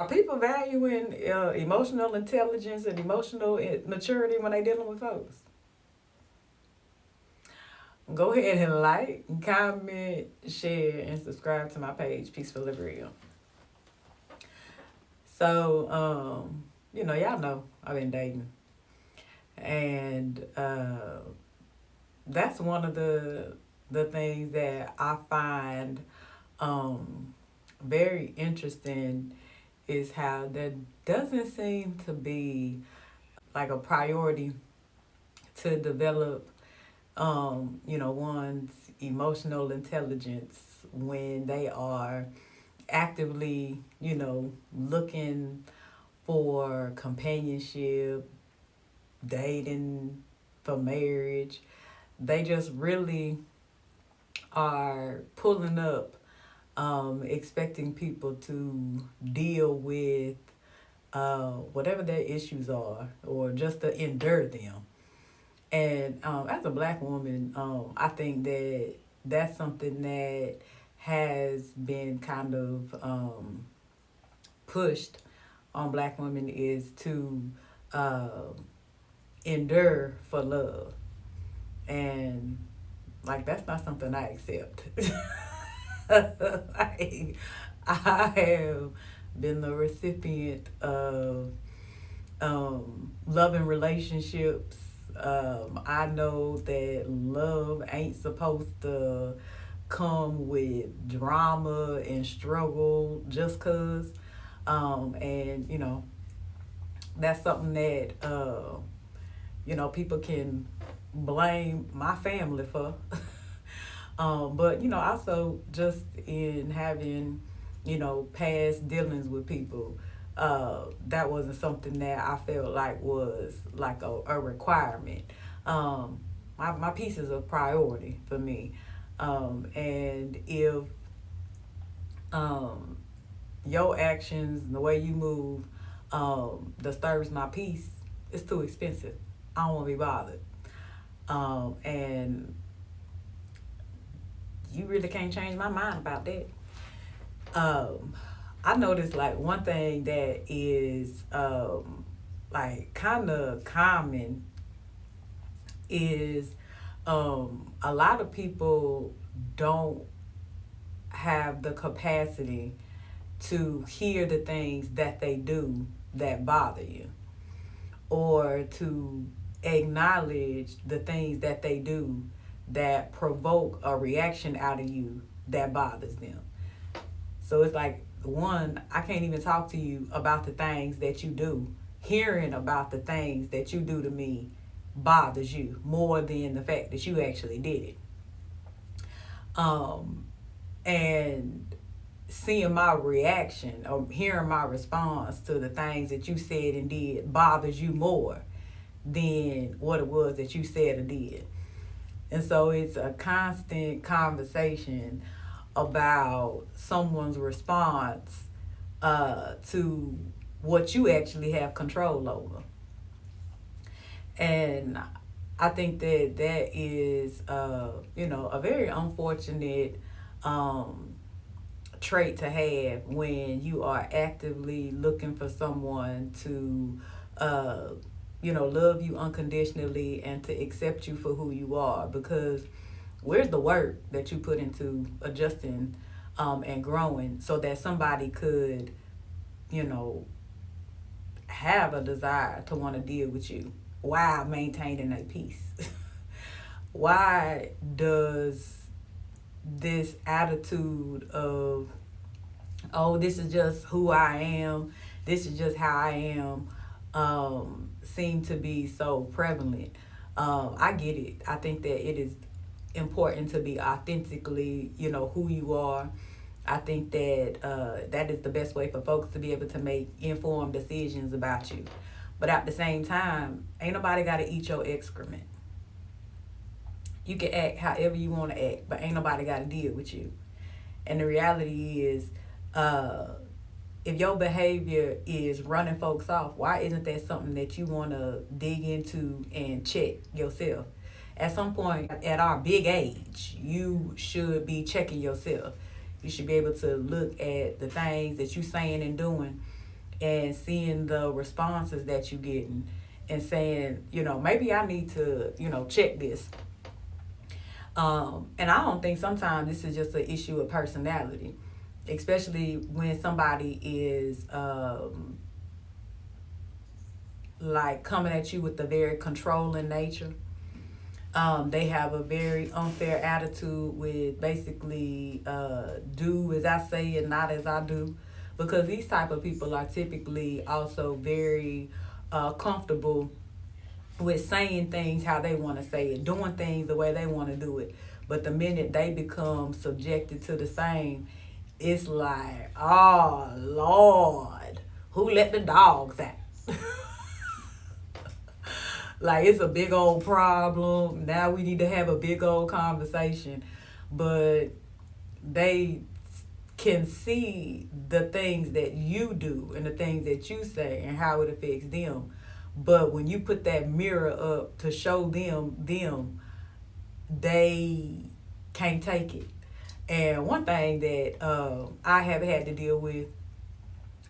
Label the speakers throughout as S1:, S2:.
S1: Are people valuing emotional intelligence and emotional maturity when they dealing with folks? Go ahead and like, comment, share, and subscribe to my page, Peaceful Real. So, y'all know I've been dating, and that's one of the things that I find very interesting is how there doesn't seem to be like a priority to develop one's emotional intelligence when they are actively, looking for companionship, dating, for marriage. They just really are pulling up, expecting people to deal with whatever their issues are or just to endure them. And as a black woman, I think that that's something that has been kind of pushed on black women is to uh, endure for love. And like that's not something I accept. I, I have been the recipient of loving relationships. I know that love ain't supposed to come with drama and struggle just cause. And that's something that people can blame my family for. But also just in having past dealings with people, that wasn't something that I felt like was like a requirement. My peace is a priority for me, and if um, your actions and the way you move disturbs my peace, it's too expensive. I don't want to be bothered. And you really can't change my mind about that. Um, I noticed like one thing that is like kind of common is a lot of people don't have the capacity to hear the things that they do that bother you or to acknowledge the things that they do that provoke a reaction out of you that bothers them. So it's like, one, I can't even talk to you about the things that you do. Hearing about the things that you do to me bothers you more than the fact that you actually did it. Um, and seeing my reaction or hearing my response to the things that you said and did bothers you more than what it was that you said or did. And so it's a constant conversation about someone's response to what you actually have control over. And I think that that is, a very unfortunate um, trait to have when you are actively looking for someone to, love you unconditionally and to accept you for who you are. Because where's the work that you put into adjusting and growing so that somebody could, you know, have a desire to want to deal with you while maintaining a peace? Why does this attitude of, oh, this is just who I am, this is just how I am, seem to be so prevalent? I get it. I think that it is important to be authentically, who you are. I think that that is the best way for folks to be able to make informed decisions about you. But at the same time, ain't nobody got to eat your excrement. You can act however you want to act, but ain't nobody got to deal with you. And the reality is, uh, if your behavior is running folks off, why isn't that something that you want to dig into and check yourself? At some point, at our big age, you should be checking yourself. You should be able to look at the things that you're saying and doing, and seeing the responses that you're getting and saying, maybe I need to, check this. And I don't think sometimes this is just an issue of personality, especially when somebody is like coming at you with a very controlling nature. They have a very unfair attitude with basically do as I say and not as I do, because these type of people are typically also very comfortable with saying things how they want to say it, doing things the way they want to do it. But the minute they become subjected to the same, it's like, oh Lord, who let the dogs out? Like, it's a big old problem. Now we need to have a big old conversation. But they can see the things that you do and the things that you say and how it affects them. But when you put that mirror up to show them, they can't take it. And one thing that I have had to deal with,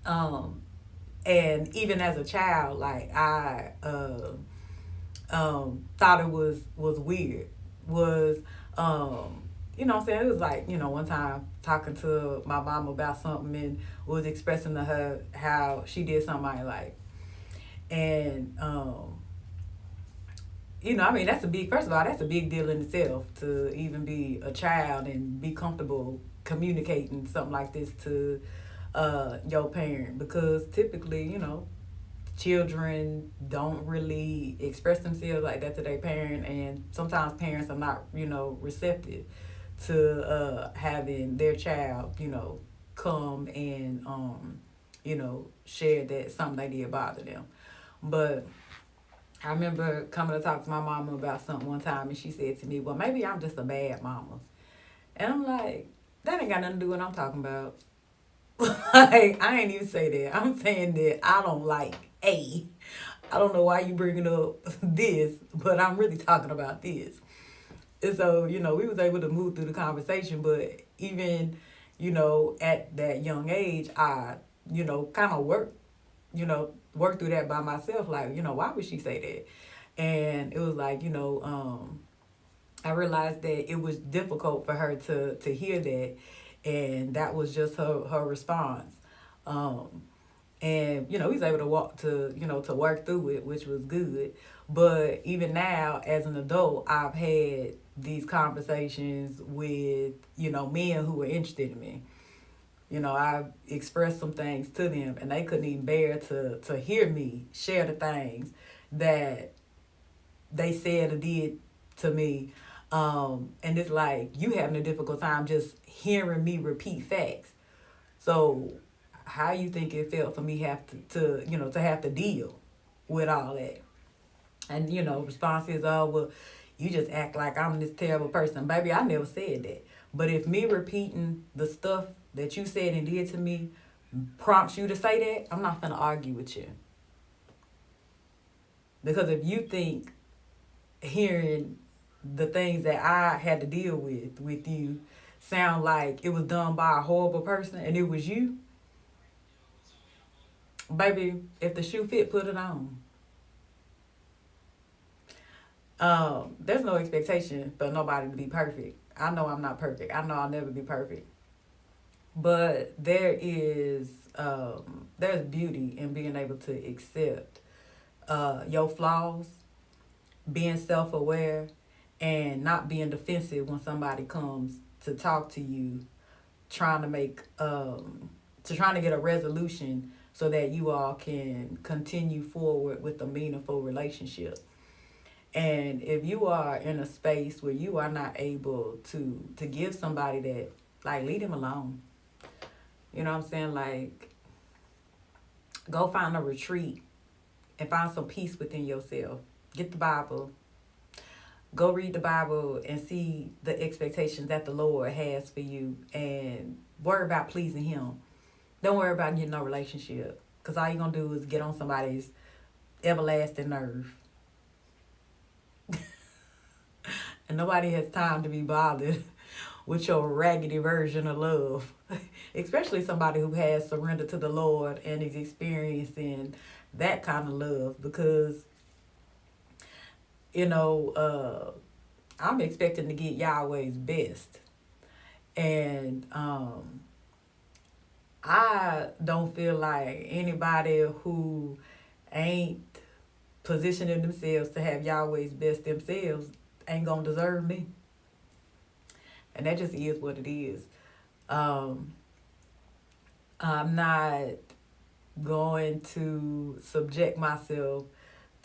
S1: and even as a child, like I thought it was weird, was what I'm saying, it was like, one time talking to my mom about something and was expressing to her how she did something I like. And I mean, that's a big, first of all, that's a big deal in itself to even be a child and be comfortable communicating something like this to your parent, because typically, children don't really express themselves like that to their parent, and sometimes parents are not, receptive to having their child, come and share that something they did bother them. But I remember coming to talk to my mama about something one time, and she said to me, well, maybe I'm just a bad mama. And I'm like, that ain't got nothing to do with what I'm talking about. Like, I ain't even say that. I'm saying that I don't like A. I don't know why you bringing up this, but I'm really talking about this. And so, we was able to move through the conversation, but even, at that young age, I, kind of work through that by myself. Like, why would she say that? And it was like, I realized that it was difficult for her to hear that, and that was just her response. And we was able to walk to work through it, which was good. But even now, as an adult, I've had these conversations with men who were interested in me. I've expressed some things to them, and they couldn't even bear to hear me share the things that they said or did to me. And it's like you having a difficult time just hearing me repeat facts. So how you think it felt for me have to have to deal with all that? And response is, oh well, you just act like I'm this terrible person. Baby, I never said that. But if me repeating the stuff that you said and did to me prompts you to say that, I'm not gonna argue with you. Because if you think hearing the things that I had to deal with you sound like it was done by a horrible person and it was you, baby, if the shoe fit, put it on. There's no expectation for nobody to be perfect. I know I'm not perfect. I know I'll never be perfect. But there's beauty in being able to accept your flaws, being self-aware, and not being defensive when somebody comes to talk to you, trying to trying to get a resolution so that you all can continue forward with a meaningful relationship. And if you are in a space where you are not able to give somebody that, like, leave them alone. You know what I'm saying? Like, go find a retreat and find some peace within yourself. Get the Bible. Go read the Bible and see the expectations that the Lord has for you, and worry about pleasing Him. Don't worry about getting no relationship, because all you're going to do is get on somebody's everlasting nerve. And nobody has time to be bothered with your raggedy version of love. Especially somebody who has surrendered to the Lord and is experiencing that kind of love, because I'm expecting to get Yahweh's best. And I don't feel like anybody who ain't positioning themselves to have Yahweh's best themselves ain't gonna deserve me. And that just is what it is. I'm not going to subject myself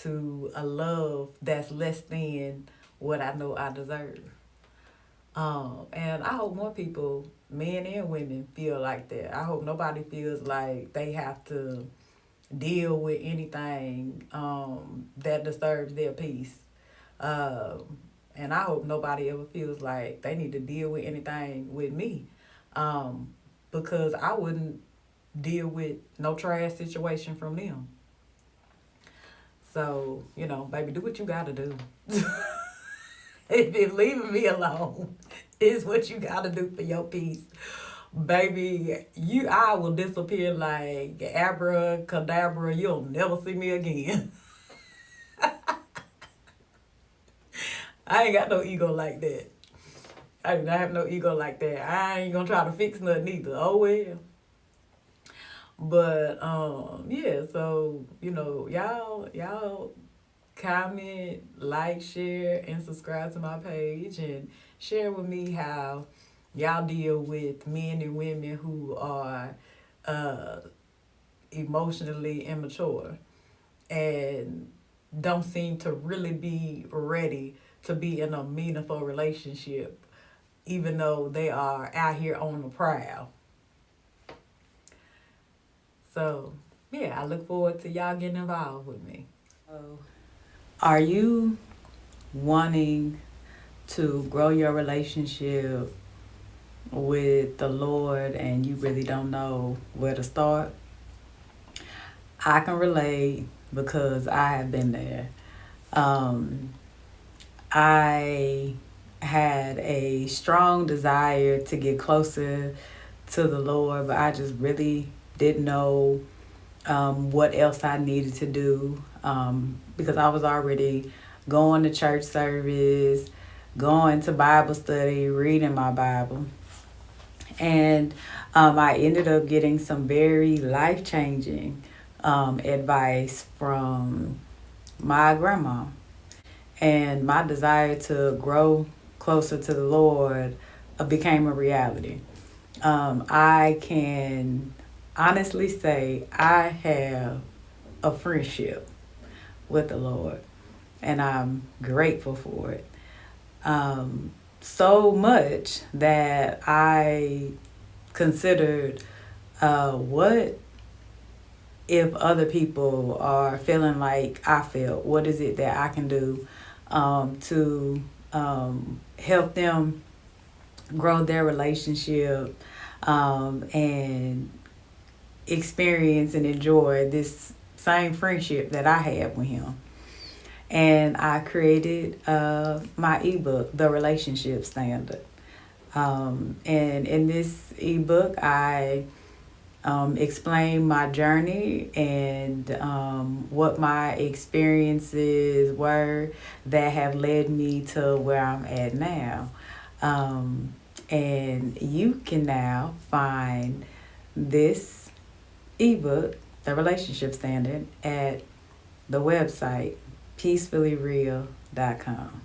S1: to a love that's less than what I know I deserve. And I hope more people, men and women, feel like that. I hope nobody feels like they have to deal with anything that disturbs their peace. And I hope nobody ever feels like they need to deal with anything with me. Because I wouldn't deal with no trash situation from them. So, baby, do what you gotta do. If leaving me alone is what you gotta do for your peace, baby, I will disappear like abracadabra. You'll never see me again. I ain't got no ego like that. I do not have no ego like that. I ain't gonna try to fix nothing either. Oh well. But yeah, so y'all comment, like, share, and subscribe to my page, and share with me how y'all deal with men and women who are emotionally immature and don't seem to really be ready to be in a meaningful relationship, even though they are out here on the prowl. So, yeah, I look forward to y'all getting involved with me. Are you wanting to grow your relationship with the Lord and you really don't know where to start? I can relate because I have been there. I had a strong desire to get closer to the Lord, but I just really didn't know what else I needed to do, because I was already going to church service, going to Bible study, reading my Bible. And I ended up getting some very life-changing advice from my grandma. And my desire to grow closer to the Lord became a reality. I can honestly say I have a friendship with the Lord, and I'm grateful for it. So much that I considered, what if other people are feeling like I felt? What is it that I can do to help them grow their relationship and experience and enjoy this same friendship that I have with him? And I created my ebook, The Relationship Standard. And in this ebook, I explain my journey and what my experiences were that have led me to where I'm at now. And you can now find this ebook, The Relationship Standard, at the website peacefullyreal.com.